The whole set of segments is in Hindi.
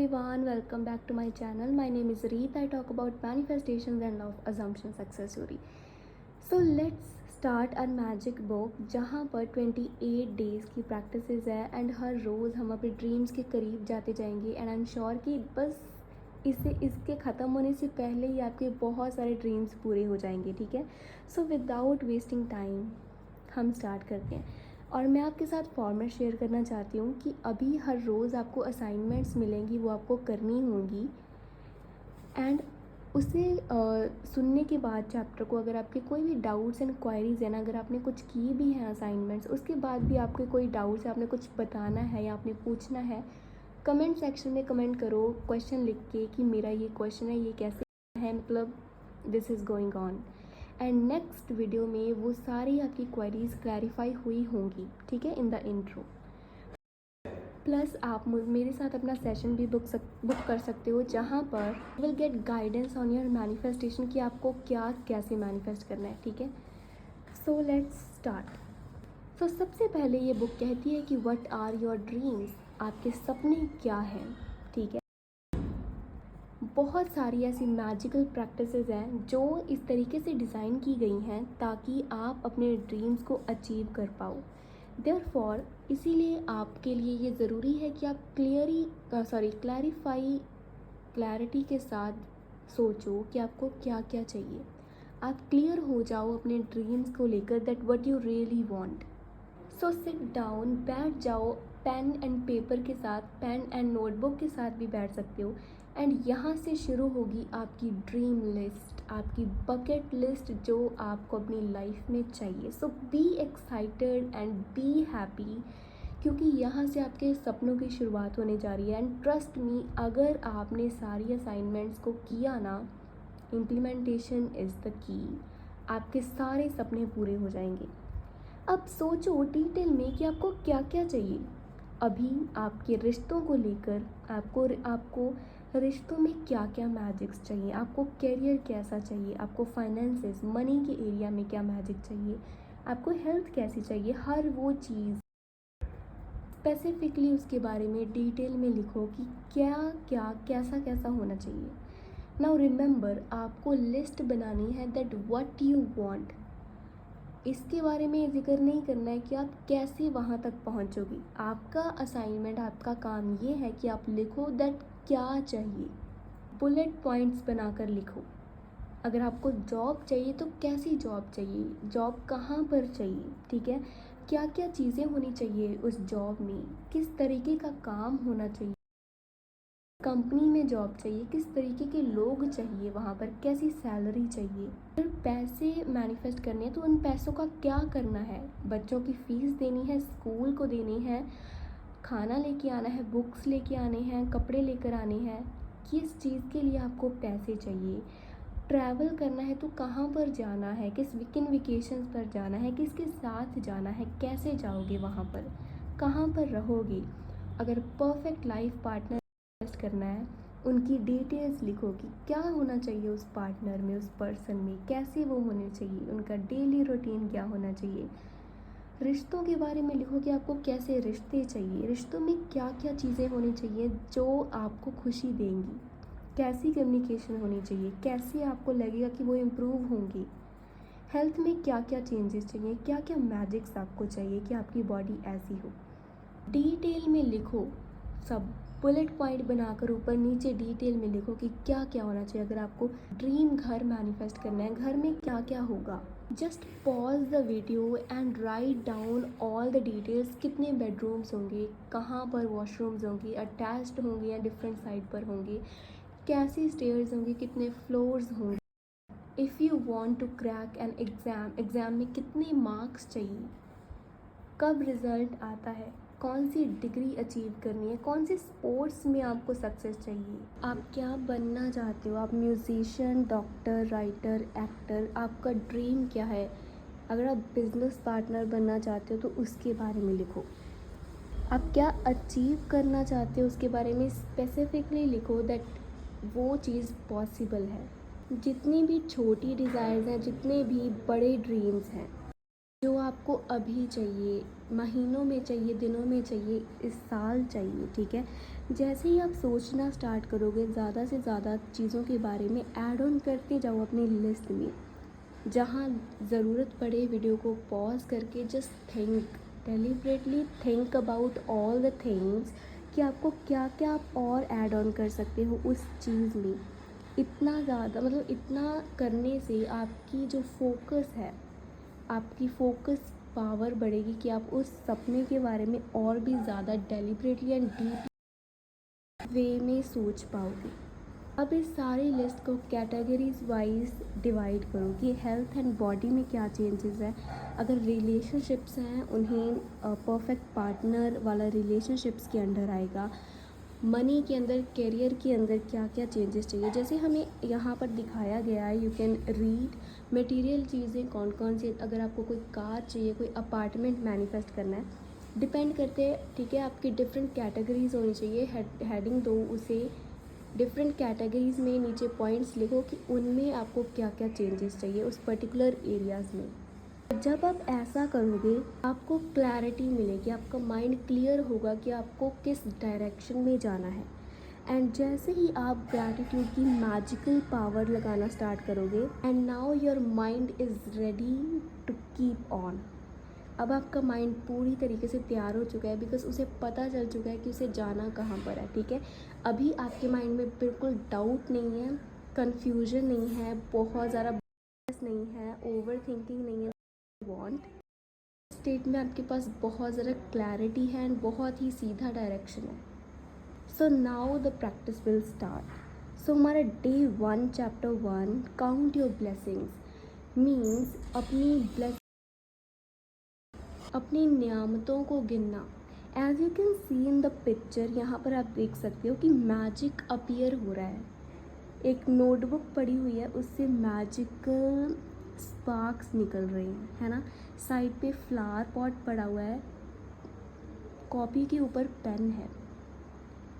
everyone, welcome back to my channel. My name is Reet. I talk about manifestations and love assumption success story. So let's start our magic book जहाँ पर 28 days की प्रैक्टिसेस है एंड हर रोज़ हम अपने ड्रीम्स के करीब जाते जाएंगे एंड आई एम श्योर कि बस इसके ख़त्म होने से पहले ही आपके बहुत सारे ड्रीम्स पूरे हो जाएंगे. ठीक है, सो विदाउट वेस्टिंग टाइम हम स्टार्ट करते हैं. और मैं आपके साथ फॉर्मेट शेयर करना चाहती हूँ कि अभी हर रोज़ आपको असाइनमेंट्स मिलेंगी, वो आपको करनी होंगी एंड उसे सुनने के बाद चैप्टर को अगर आपके कोई भी डाउट्स एंड क्वायरीज़ हैं ना, अगर आपने कुछ की भी हैं असाइनमेंट्स, उसके बाद भी आपके कोई डाउट्स है, आपने कुछ बताना है या आपने पूछना है, कमेंट सेक्शन में कमेंट करो क्वेश्चन लिख के कि मेरा ये क्वेश्चन है, ये कैसे है, मतलब this is going on. And next video में वो सारी आपकी क्वेरीज क्लैरिफाई हुई होंगी. ठीक है, इन द इंट्रो. प्लस आप मेरे साथ अपना सेशन भी बुक कर सकते हो जहाँ पर will get guidance on your manifestation कि आपको क्या कैसे मैनिफेस्ट करना है. ठीक है, सो लेट्स स्टार्ट. सो सबसे पहले ये बुक कहती है कि व्हाट आर योर ड्रीम्स, आपके सपने क्या हैं. ठीक है, बहुत सारी ऐसी मैजिकल प्रैक्टिसेस हैं जो इस तरीके से डिज़ाइन की गई हैं ताकि आप अपने ड्रीम्स को अचीव कर पाओ. देयरफॉर इसीलिए आपके लिए ये ज़रूरी है कि आप क्लैरिटी के साथ सोचो कि आपको क्या क्या चाहिए. आप क्लियर हो जाओ अपने ड्रीम्स को लेकर, that what you really want. So sit down, बैठ जाओ पेन एंड पेपर के साथ, पेन एंड नोटबुक के साथ भी बैठ सकते हो. एंड यहाँ से शुरू होगी आपकी ड्रीम लिस्ट, आपकी बकेट लिस्ट जो आपको अपनी लाइफ में चाहिए. So be excited and be happy क्योंकि यहाँ से आपके सपनों की शुरुआत होने जा रही है. एंड ट्रस्ट मी, अगर आपने सारी असाइनमेंट्स को किया ना, इम्प्लीमेंटेशन इज़ द की. आपके सारे सपने पूरे हो जाएंगे. अब सोचो डिटेल में कि आपको क्या क्या चाहिए. अभी आपके रिश्तों को लेकर आपको रिश्तों में क्या क्या मैजिक्स चाहिए, आपको करियर कैसा चाहिए, आपको फाइनेंसेस मनी के एरिया में क्या मैजिक चाहिए, आपको हेल्थ कैसी चाहिए, हर वो चीज़ स्पेसिफिकली उसके बारे में डिटेल में लिखो कि क्या क्या कैसा कैसा होना चाहिए. नाउ रिमेंबर, आपको लिस्ट बनानी है दैट व्हाट यू वांट. इसके बारे में जिक्र नहीं करना है कि आप कैसे वहाँ तक पहुँचोगे. आपका असाइनमेंट, आपका काम ये है कि आप लिखो दैट क्या चाहिए. बुलेट पॉइंट्स बनाकर लिखो. अगर आपको जॉब चाहिए तो कैसी जॉब चाहिए, जॉब कहाँ पर चाहिए. ठीक है, क्या क्या चीज़ें होनी चाहिए उस जॉब में, किस तरीके का काम होना चाहिए, कंपनी में जॉब चाहिए, किस तरीके के लोग चाहिए वहाँ पर, कैसी सैलरी चाहिए. अगर पैसे मैनिफेस्ट करने हैं तो उन पैसों का क्या करना है. बच्चों की फ़ीस देनी है, स्कूल को देनी है, खाना लेके आना है, बुक्स लेके आने हैं, कपड़े लेकर आने हैं. किस चीज़ के लिए आपको पैसे चाहिए. ट्रैवल करना है तो कहाँ पर जाना है, किन वेकेशंस पर जाना है, किसके साथ जाना है, कैसे जाओगे वहाँ पर, कहाँ पर रहोगे. अगर परफेक्ट लाइफ पार्टनर करना है, उनकी डिटेल्स लिखो कि क्या होना चाहिए उस पार्टनर में, उस पर्सन में, कैसे वो होने चाहिए, उनका डेली रूटीन क्या होना चाहिए. रिश्तों के बारे में लिखो कि आपको कैसे रिश्ते चाहिए, रिश्तों में क्या क्या चीज़ें होनी चाहिए जो आपको खुशी देंगी, कैसी कम्युनिकेशन होनी चाहिए, कैसे आपको लगेगा कि वो इम्प्रूव होंगी. हेल्थ में क्या क्या चेंजेस चाहिए, क्या क्या मैजिक्स आपको चाहिए कि आपकी बॉडी ऐसी हो. डिटेल में लिखो, सब बुलेट पॉइंट बनाकर ऊपर नीचे डिटेल में लिखो कि क्या क्या होना चाहिए. अगर आपको ड्रीम घर मैनिफेस्ट करना है, घर में क्या क्या होगा. Just pause the video and write down all the details. कितने बेडरूम्स होंगे, कहाँ पर वॉशरूम्स होंगे, अटैच्ड होंगे या डिफरेंट साइड पर होंगे, कैसी स्टेयर्स होंगी, कितने फ्लोर्स होंगे. If you want to crack an exam में कितने मार्क्स चाहिए, कब रिज़ल्ट आता है, कौन सी डिग्री अचीव करनी है, कौन से स्पोर्ट्स में आपको सक्सेस चाहिए, आप क्या बनना चाहते हो, आप म्यूजिशियन, डॉक्टर, राइटर, एक्टर, आपका ड्रीम क्या है. अगर आप बिजनेस पार्टनर बनना चाहते हो तो उसके बारे में लिखो. आप क्या अचीव करना चाहते हो उसके बारे में स्पेसिफिकली लिखो दैट वो चीज़ पॉसिबल है. जितनी भी छोटी डिज़ायर्स हैं, जितने भी बड़े ड्रीम्स हैं, जो आपको अभी चाहिए, महीनों में चाहिए, दिनों में चाहिए, इस साल चाहिए, ठीक है। जैसे ही आप सोचना स्टार्ट करोगे, ज़्यादा से ज़्यादा चीज़ों के बारे में ऐड ऑन करते जाओ अपनी लिस्ट में। जहाँ ज़रूरत पड़े वीडियो को पॉज करके just think, deliberately think about all the things कि आपको क्या क्या आप और ऐड ऑन कर सकते हो उस चीज़ में। इतना ज़्यादा मतलब इतना करने से आपकी जो फोकस है, आपकी फोकस पावर बढ़ेगी कि आप उस सपने के बारे में और भी ज़्यादा डेलिबरेटली एंड डीप वे में सोच पाओगे। अब इस सारी लिस्ट को कैटेगरीज वाइज डिवाइड करो कि हेल्थ एंड बॉडी में क्या चेंजेस है। अगर रिलेशनशिप्स हैं उन्हें परफेक्ट पार्टनर वाला रिलेशनशिप्स के अंडर आएगा। मनी के अंदर, करियर के अंदर क्या क्या चेंजेस चाहिए, जैसे हमें यहाँ पर दिखाया गया है। यू कैन रीड मटेरियल चीज़ें कौन कौन सी। अगर आपको कोई कार चाहिए, कोई अपार्टमेंट मैनिफेस्ट करना है, डिपेंड करते हैं, ठीक है। आपकी डिफरेंट कैटेगरीज होनी चाहिए। हेडिंग दो उसे, डिफरेंट कैटेगरीज में नीचे पॉइंट्स लिखो कि उनमें आपको क्या क्या चेंजेस चाहिए उस पर्टिकुलर एरियाज़ में। जब आप ऐसा करोगे आपको क्लैरिटी मिलेगी, आपका माइंड क्लियर होगा कि आपको किस डायरेक्शन में जाना है। एंड जैसे ही आप ग्रैटिट्यूड की मैजिकल पावर लगाना स्टार्ट करोगे, and now your mind is ready to keep on. अब आपका माइंड पूरी तरीके से तैयार हो चुका है, बिकॉज उसे पता चल चुका है कि उसे जाना कहाँ पर है, ठीक है। अभी आपके माइंड में बिल्कुल डाउट नहीं है, कन्फ्यूजन नहीं है, बहुत ज़्यादा नहीं है, ओवर थिंकिंग नहीं है। वांट स्टेट में आपके पास बहुत ज़्यादा क्लैरिटी है एंड बहुत ही सीधा डायरेक्शन है। So now the practice will start. सो हमारा day 1 chapter 1 count your blessings means अपनी नियामतों को गिनना। As you can see in the picture, यहाँ पर आप देख सकते हो कि मैजिक अपीयर हो रहा है। एक नोटबुक पड़ी हुई है, उससे मैजिकल स्पार्क्स निकल रहे हैं, है ना। साइड पे फ्लावर पॉट पड़ा हुआ है, कॉपी के ऊपर पेन है।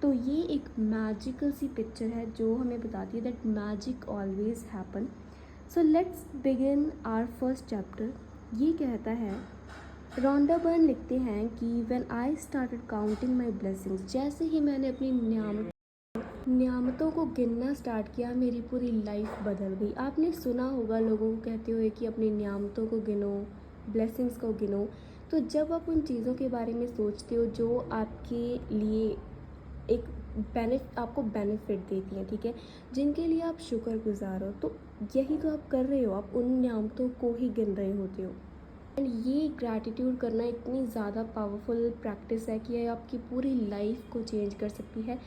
तो ये एक मैजिकल सी पिक्चर है जो हमें बताती है that magic always happen. So let's begin our first chapter. ये कहता है, रोंडा बर्न लिखते हैं कि when I started counting my blessings, जैसे ही मैंने अपनी नियामतों को गिनना स्टार्ट किया, मेरी पूरी लाइफ बदल गई। आपने सुना होगा लोगों को कहते हुए कि अपनी नियामतों को गिनो, ब्लेसिंग्स को गिनो। तो जब आप उन चीज़ों के बारे में सोचते हो जो आपके लिए एक आपको बेनिफिट देती हैं, ठीक है, जिनके लिए आप शुक्रगुजार हो, तो यही तो आप कर रहे हो, आप उन नियामतों को ही गिन रहे होते हो। एंड ये ग्रैटिट्यूड करना इतनी ज़्यादा पावरफुल प्रैक्टिस है कि ये आपकी पूरी लाइफ को चेंज कर सकती है।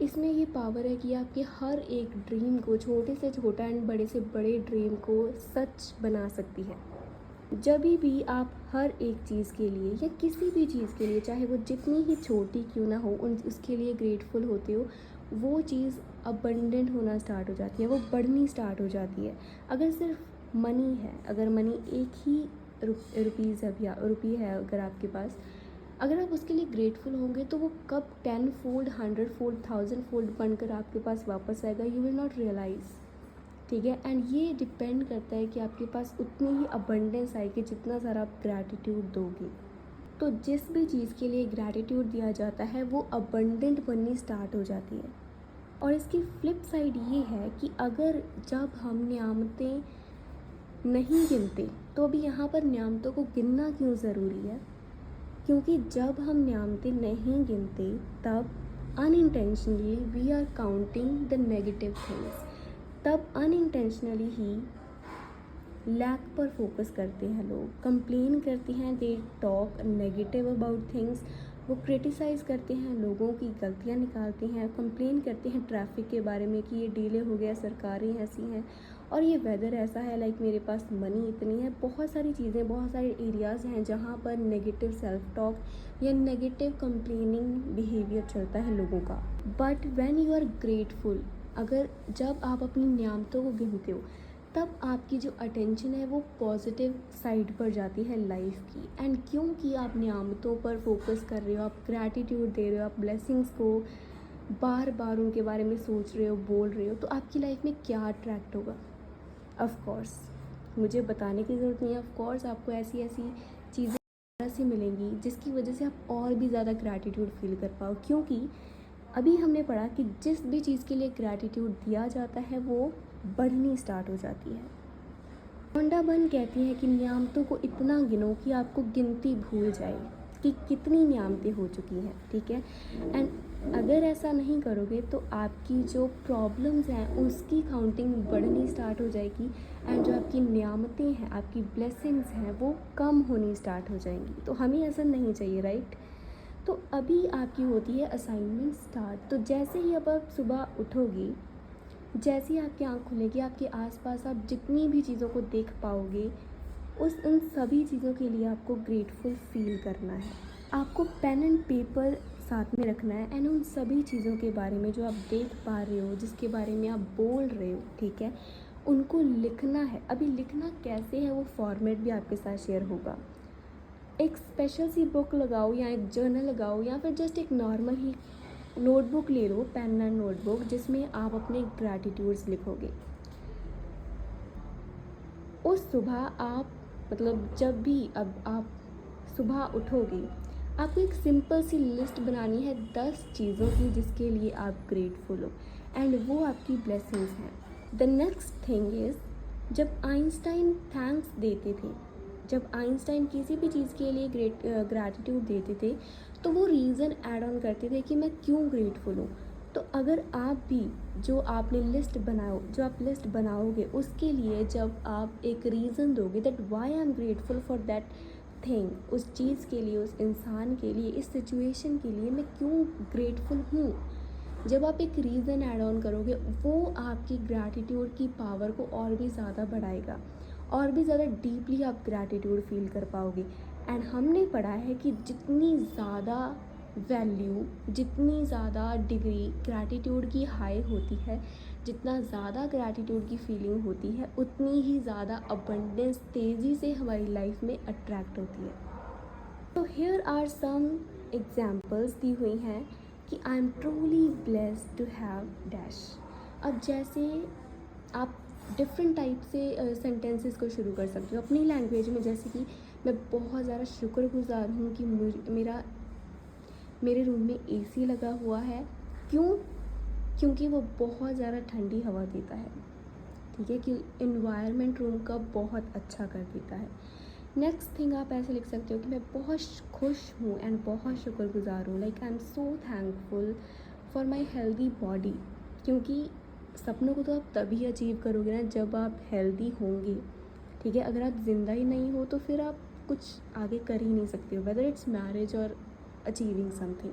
इसमें ये पावर है कि आपके हर एक ड्रीम को, छोटे से छोटा एंड बड़े से बड़े ड्रीम को सच बना सकती है। जब भी आप हर एक चीज़ के लिए या किसी भी चीज़ के लिए, चाहे वो जितनी ही छोटी क्यों ना हो, उसके लिए ग्रेटफुल होते हो, वो चीज़ अबंडेंट होना स्टार्ट हो जाती है, वो बढ़नी स्टार्ट हो जाती है। अगर सिर्फ मनी है, अगर मनी एक ही रुपीज़ है या रुपये है अगर आपके पास, अगर आप उसके लिए ग्रेटफुल होंगे तो वो कब 10 फोल्ड, 100 फोल्ड, 1000 फोल्ड बनकर आपके पास वापस आएगा, यू विल नॉट रियलाइज़, ठीक है। एंड ये डिपेंड करता है कि आपके पास उतनी ही अबंडेंस आएगी जितना सारा आप ग्रैटिट्यूड दोगे। तो जिस भी चीज़ के लिए ग्रैटिट्यूड दिया जाता है वो अबंडेंट बननी स्टार्ट हो जाती है। और इसकी फ्लिप साइड ये है कि अगर जब हम नियामतें नहीं गिनते, तो अभी यहाँ पर नियामतों को गिनना क्यों ज़रूरी है, क्योंकि जब हम नियामतें नहीं गिनते तब unintentionally we are counting the negative things. तब अनइंटेंशनली ही लैक पर फोकस करते हैं लोग, कंप्लेन करते हैं, they talk negative about things. वो क्रिटिसाइज़ करते हैं, लोगों की गलतियाँ निकालते हैं, कंप्लेन करते हैं ट्रैफिक के बारे में कि ये डिले हो गया, सरकारें ऐसी हैं और ये वेदर ऐसा है, लाइक मेरे पास मनी इतनी है। बहुत सारी चीज़ें, बहुत सारे एरियाज़ हैं जहाँ पर नेगेटिव सेल्फ टॉक या नेगेटिव कंप्लेनिंग बिहेवियर चलता है लोगों का। But when you are grateful, अगर जब आप अपनी नियामतों को गिनते हो, तब आपकी जो अटेंशन है वो पॉजिटिव साइड पर जाती है लाइफ की। एंड क्योंकि आप नियामतों पर फोकस कर रहे हो, आप ग्रैटिट्यूड दे रहे हो, आप ब्लेसिंग्स को बार बार उनके बारे में सोच रहे हो, बोल रहे हो, तो आपकी लाइफ में क्या अट्रैक्ट होगा? ऑफ कोर्स मुझे बताने की ज़रूरत नहीं है। ऑफ कोर्स आपको ऐसी ऐसी चीज़ें से मिलेंगी जिसकी वजह से आप और भी ज़्यादा ग्रैटिट्यूड फील कर पाओ, क्योंकि अभी हमने पढ़ा कि जिस भी चीज़ के लिए ग्रैटिट्यूड दिया जाता है वो बढ़नी स्टार्ट हो जाती है। होंडा बन कहती है कि नियामतों को इतना गिनो कि आपको गिनती भूल जाए कि कितनी नियामतें हो चुकी हैं, ठीक है। एंड अगर ऐसा नहीं करोगे तो आपकी जो प्रॉब्लम्स हैं उसकी काउंटिंग बढ़नी स्टार्ट हो जाएगी, एंड जो आपकी नियामतें हैं, आपकी ब्लेसिंग्स हैं, वो कम होनी स्टार्ट हो जाएंगी। तो हमें ऐसा नहीं चाहिए, राइट। तो अभी आपकी होती है असाइनमेंट स्टार्ट। तो जैसे ही अब आप सुबह उठोगी, जैसे ही आपकी आँख खुलेगी, आपके आसपास आप जितनी भी चीज़ों को देख पाओगे, उन सभी चीज़ों के लिए आपको ग्रेटफुल फील करना है। आपको पेन एंड पेपर साथ में रखना है, एंड उन सभी चीज़ों के बारे में जो आप देख पा रहे हो, जिसके बारे में आप बोल रहे हो, ठीक है, उनको लिखना है। अभी लिखना कैसे है वो फॉर्मेट भी आपके साथ शेयर होगा। एक स्पेशल सी बुक लगाओ या एक जर्नल लगाओ, या फिर जस्ट एक नॉर्मल ही नोटबुक ले लो, पेन एंड नोटबुक, जिसमें आप अपने ग्रैटिट्यूड्स लिखोगे। उस सुबह आप मतलब जब भी अब आप सुबह उठोगे, आपको एक सिंपल सी लिस्ट बनानी है 10 चीज़ों की जिसके लिए आप ग्रेटफुल हो, एंड वो आपकी ब्लेसिंग्स हैं। द नेक्स्ट थिंग इज़, जब आइंस्टाइन थैंक्स देते थे, जब आइंस्टाइन किसी भी चीज़ के लिए ग्रैटिट्यूड देते थे, तो वो रीज़न ऐड ऑन करते थे कि मैं क्यों ग्रेटफुल हूँ। तो अगर आप भी जो आपने लिस्ट बनाओ, जो आप लिस्ट बनाओगे, उसके लिए जब आप एक रीज़न दोगे that why I am grateful for that thing, उस चीज़ के लिए, उस इंसान के लिए, इस सिचुएशन के लिए मैं क्यों ग्रेटफुल हूँ, जब आप एक रीज़न ऐड ऑन करोगे, वो आपकी ग्रैटिट्यूड की पावर को और भी ज़्यादा बढ़ाएगा, और भी ज़्यादा डीपली आप ग्रैटिट्यूड फील कर पाओगे। एंड हमने पढ़ा है कि जितनी ज़्यादा वैल्यू, जितनी ज़्यादा डिग्री ग्रैटिट्यूड की हाई होती है, जितना ज़्यादा ग्रैटिट्यूड की फीलिंग होती है, उतनी ही ज़्यादा अबंडेंस तेज़ी से हमारी लाइफ में अट्रैक्ट होती है। तो हियर आर सम एग्जाम्पल्स दी हुई हैं कि I am truly blessed to have dash. अब जैसे आप डिफरेंट टाइप से सेंटेंसेस को शुरू कर सकते हो अपनी लैंग्वेज में, जैसे कि मैं बहुत ज़्यादा शुक्रगुजार हूँ कि मेरे रूम में एसी लगा हुआ है। क्यों? क्योंकि वो बहुत ज़्यादा ठंडी हवा देता है, ठीक है, कि इन्वायरमेंट रूम का बहुत अच्छा कर देता है। नेक्स्ट थिंग आप ऐसे लिख सकते हो कि मैं बहुत खुश हूँ एंड बहुत शुक्रगुजार हूँ, like I am so thankful for my healthy body. क्योंकि सपनों को तो आप तभी अचीव करोगे ना जब आप हेल्दी होंगे, ठीक है। अगर आप ज़िंदा ही नहीं हो तो फिर आप कुछ आगे कर ही नहीं सकते हो, वेदर इट्स मैरिज और अचीविंग समथिंग।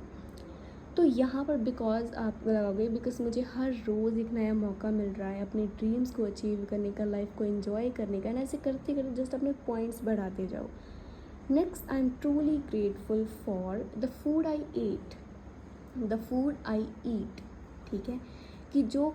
तो यहाँ पर बिकॉज आप लगाओगे, बिकॉज मुझे हर रोज़ एक नया मौका मिल रहा है अपने ड्रीम्स को अचीव करने का, लाइफ को एंजॉय करने का, एंड ऐसे करते करते जस्ट अपने पॉइंट्स बढ़ाते जाओ। Next, I am truly grateful for the food I eat, ठीक है, कि जो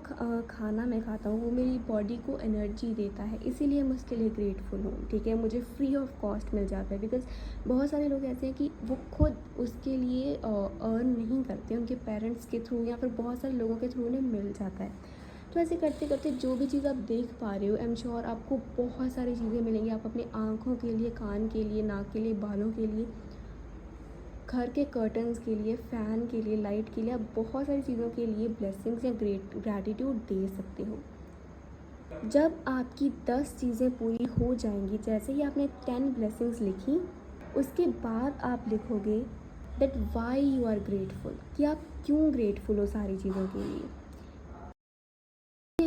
खाना मैं खाता हूँ वो मेरी बॉडी को एनर्जी देता है, इसीलिए मैं उसके लिए ग्रेटफुल हूँ, ठीक है। मुझे फ्री ऑफ कॉस्ट मिल जाता है, बिकॉज बहुत सारे लोग ऐसे हैं कि वो खुद उसके लिए अर्न नहीं करते, उनके पेरेंट्स के थ्रू या फिर बहुत सारे लोगों के थ्रू उन्हें मिल जाता है। तो ऐसे करते करते जो भी चीज़ आप देख पा रहे हो, आई एम श्योर आपको बहुत सारी चीज़ें मिलेंगी। आप अपने आँखों के लिए, कान के लिए, नाक के लिए, बालों के लिए, घर के कर्टन्स के लिए, फ़ैन के लिए, लाइट के लिए, आप बहुत सारी चीज़ों के लिए ब्लेसिंग्स या ग्रैटिट्यूड दे सकते हो। जब आपकी 10 चीज़ें पूरी हो जाएंगी, जैसे ही आपने 10 ब्लेसिंग्स लिखी, उसके बाद आप लिखोगे that why you are grateful, कि आप क्यों ग्रेटफुल हो सारी चीज़ों के लिए।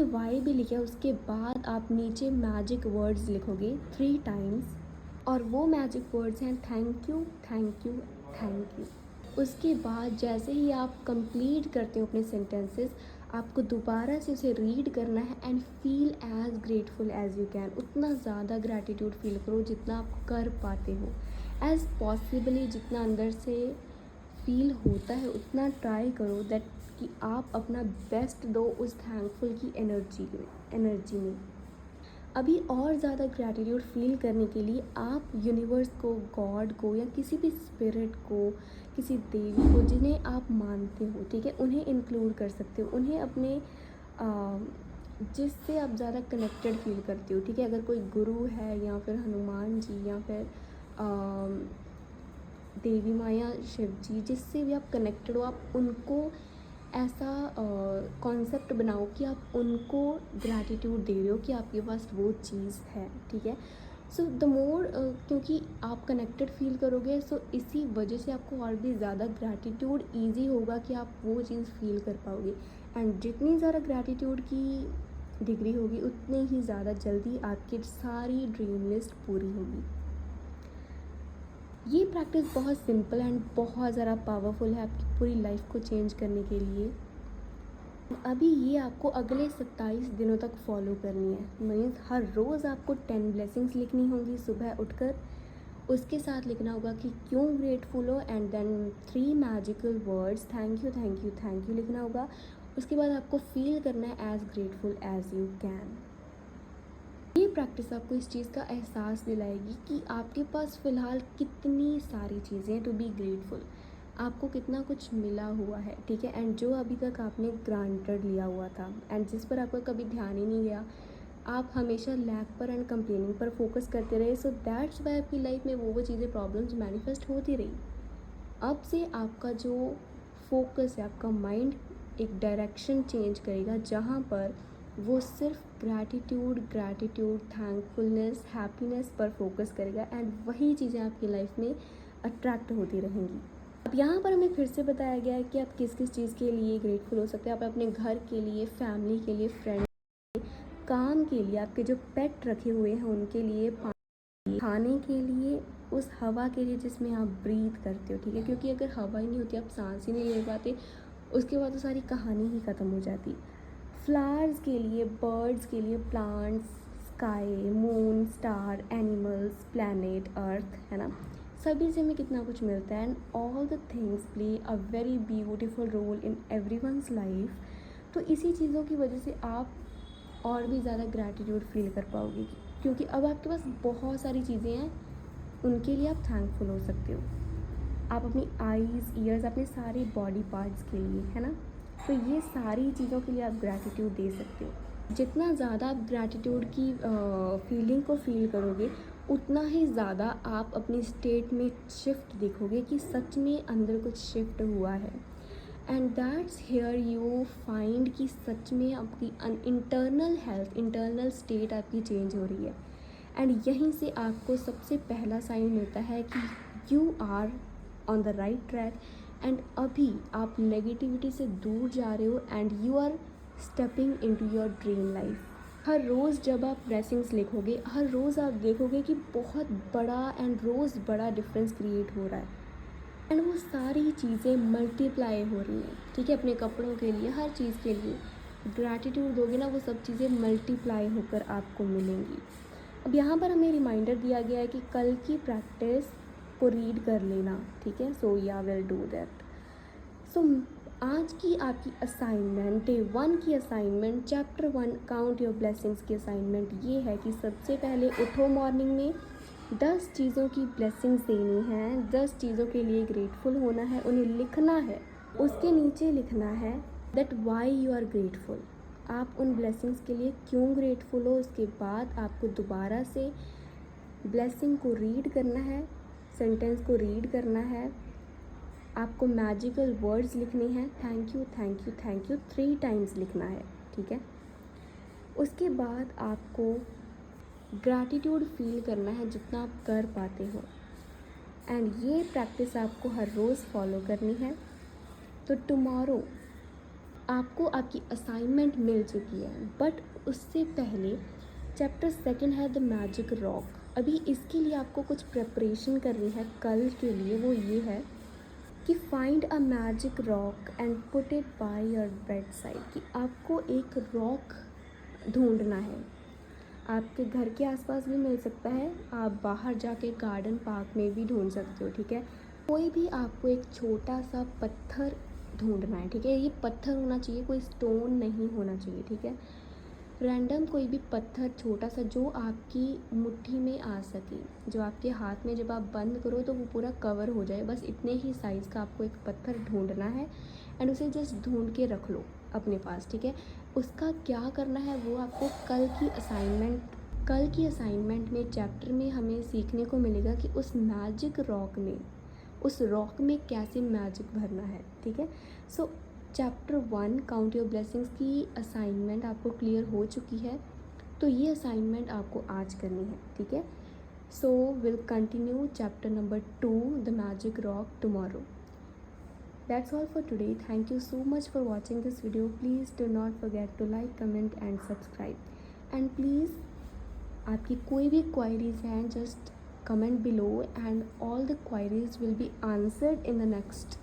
वाई भी लिखा, उसके बाद आप नीचे मैजिक वर्ड्स लिखोगे 3 टाइम्स, और वो मैजिक वर्ड्स हैं thank you, thank you, thank you. उसके बाद जैसे ही आप कंप्लीट करते हो अपने सेंटेंसेस, आपको दोबारा से उसे रीड करना है and feel as grateful as you can. उतना ज़्यादा ग्रैटिट्यूड फील करो जितना आप कर पाते हो, एज पॉसिबली जितना अंदर से फील होता है उतना ट्राई करो दैट कि आप अपना बेस्ट दो उस थैंकफुल की एनर्जी में। अभी और ज़्यादा ग्रैटिट्यूड फील करने के लिए आप यूनिवर्स को, गॉड को, या किसी भी स्पिरिट को, किसी देवी को जिन्हें आप मानते हो, ठीक है, उन्हें इंक्लूड कर सकते हो। उन्हें अपने जिससे आप ज़्यादा कनेक्टेड फील करते हो, ठीक है। अगर कोई गुरु है या फिर हनुमान जी या फिर देवी माँ या शिव जी, जिससे भी आप कनेक्टेड हो, आप उनको ऐसा कॉन्सेप्ट बनाओ कि आप उनको ग्रैटिट्यूड दे रहे हो कि आपके पास वो चीज़ है, ठीक है। सो द मोर क्योंकि आप कनेक्टेड फील करोगे, सो इसी वजह से आपको और भी ज़्यादा ग्रैटिट्यूड ईजी होगा कि आप वो चीज़ फील कर पाओगे। एंड जितनी ज़्यादा ग्रैटिट्यूड की डिग्री होगी, उतनी ही ज़्यादा जल्दी आपकी सारी ड्रीम लिस्ट पूरी होगी। ये प्रैक्टिस बहुत सिंपल एंड बहुत ज़्यादा पावरफुल है आपकी पूरी लाइफ को चेंज करने के लिए। अभी ये आपको अगले 27 दिनों तक फॉलो करनी है। मीन्स हर रोज़ आपको 10 ब्लेसिंग्स लिखनी होंगी सुबह उठकर। उसके साथ लिखना होगा कि क्यों ग्रेटफुल हो, and then 3 magical words thank you thank you thank you लिखना होगा। उसके बाद आपको फील करना है as grateful as you can. ये प्रैक्टिस आपको इस चीज़ का एहसास दिलाएगी कि आपके पास फ़िलहाल कितनी सारी चीज़ें टू बी ग्रेटफुल, आपको कितना कुछ मिला हुआ है, ठीक है। एंड जो अभी तक आपने ग्रांटेड लिया हुआ था एंड जिस पर आपका कभी ध्यान ही नहीं गया, आप हमेशा लैक पर एंड कंप्लेनिंग पर फोकस करते रहे। सो दैट्स वाई आपकी लाइफ में वो चीज़ें प्रॉब्लम्स मैनिफेस्ट होती रही। अब से आपका जो फोकस है, आपका माइंड एक डायरेक्शन चेंज करेगा, जहाँ पर वो सिर्फ ग्रैटिट्यूड ग्रैटिट्यूड थैंकफुलनेस हैप्पीनेस पर फोकस करेगा, एंड वही चीज़ें आपकी लाइफ में अट्रैक्ट होती रहेंगी। अब यहाँ पर हमें फिर से बताया गया है कि आप किस किस चीज़ के लिए ग्रेटफुल हो सकते हैं। आप अपने घर के लिए, फैमिली के लिए, फ्रेंड, काम के लिए, आपके जो पेट रखे हुए हैं उनके लिए, खाने के लिए, उस हवा के लिए जिसमें आप ब्रीथ करते हो, ठीक है। क्योंकि अगर हवा ही नहीं होती, आप सांस ही नहीं ले पाते, उसके बाद तो सारी कहानी ही ख़त्म हो जाती। फ्लावर्स के लिए, बर्ड्स के लिए, plants, sky, moon, star, animals, planet, earth, है ना। सभी से हमें कितना कुछ मिलता है, and all the things play a very beautiful role in everyone's life. तो इसी चीज़ों की वजह से आप और भी ज़्यादा ग्रैटिट्यूड फील कर पाओगे, क्योंकि अब आपके पास बहुत सारी चीज़ें हैं, उनके लिए आप थैंकफुल हो सकते हो। आप अपनी आईज़, ईयर्स, अपने सारे बॉडी पार्ट्स के लिए, है ना। तो ये सारी चीज़ों के लिए आप ग्रैटिट्यूड दे सकते हो। जितना ज़्यादा आप ग्रैटिट्यूड की फीलिंग को फील करोगे, उतना ही ज़्यादा आप अपनी स्टेट में शिफ्ट देखोगे कि सच में अंदर कुछ शिफ्ट हुआ है। And that's here you find कि सच में आपकी इंटरनल हेल्थ, इंटरनल स्टेट आपकी चेंज हो रही है। एंड यहीं से आपको सबसे पहला साइन मिलता है कि you are on the right track, and अभी आप नेगेटिविटी से दूर जा रहे हो, and you are stepping into your dream life. हर रोज़ जब आप ब्लेसिंग्स लिखोगे, हर रोज़ आप देखोगे कि बहुत बड़ा एंड रोज़ बड़ा डिफरेंस क्रिएट हो रहा है, एंड वो सारी चीज़ें मल्टीप्लाई हो रही हैं, ठीक है। अपने कपड़ों के लिए, हर चीज़ के लिए ग्रैटिट्यूड दोगे ना, वो सब चीज़ें मल्टीप्लाई होकर आपको मिलेंगी। अब यहाँ पर हमें रिमाइंडर दिया गया है कि कल की प्रैक्टिस को रीड कर लेना, ठीक है। सो या विल डू दैट। सो आज की आपकी असाइनमेंट, डे 1 की assignment, chapter 1 count your blessings की असाइनमेंट ये है कि सबसे पहले उठो, मॉर्निंग में 10 चीज़ों की ब्लेसिंग्स देनी है, 10 चीज़ों के लिए ग्रेटफुल होना है, उन्हें लिखना है। उसके नीचे लिखना है that why you are grateful, आप उन ब्लेसिंग्स के लिए क्यों ग्रेटफुल हो। उसके बाद आपको दोबारा से ब्लेसिंग को रीड करना है, सेंटेंस को रीड करना है, आपको मैजिकल वर्ड्स लिखने हैं, thank you thank you thank you 3 times लिखना है, ठीक है। उसके बाद आपको ग्रैटिट्यूड फील करना है जितना आप कर पाते हो, एंड ये प्रैक्टिस आपको हर रोज़ फॉलो करनी है। तो टुमारो आपको आपकी असाइनमेंट मिल चुकी है, बट उससे पहले चैप्टर 2 है द मैजिक रॉक। अभी इसके लिए आपको कुछ प्रिपरेशन करनी है कल के लिए। वो ये है कि find a magic rock and put it by your bed side, कि आपको एक रॉक ढूंढना है। आपके घर के आसपास भी मिल सकता है, आप बाहर जाके गार्डन पार्क में भी ढूंढ सकते हो, ठीक है। कोई भी आपको एक छोटा सा पत्थर ढूंढना है, ठीक है। ये पत्थर होना चाहिए, कोई स्टोन नहीं होना चाहिए, ठीक है। रैंडम कोई भी पत्थर छोटा सा जो आपकी मुट्ठी में आ सके, जो आपके हाथ में जब आप बंद करो तो वो पूरा कवर हो जाए, बस इतने ही साइज़ का आपको एक पत्थर ढूंढना है, एंड उसे जस्ट ढूंढ के रख लो, अपने पास, ठीक है। उसका क्या करना है वो आपको कल की असाइनमेंट में चैप्टर में हमें सीखने को मिलेगा कि उस रॉक में कैसे मैजिक भरना है, ठीक है। सो चैप्टर 1 काउंट योर ब्लेसिंग्स की असाइनमेंट आपको क्लियर हो चुकी है, तो ये असाइनमेंट आपको आज करनी है, ठीक है। So will continue chapter number 2 the magic rock tomorrow. That's all for today. Thank you so much for watching this video. Please do not forget to like, comment and subscribe. And please, आपकी कोई भी queries हैं, just comment below and all the queries will be answered in the next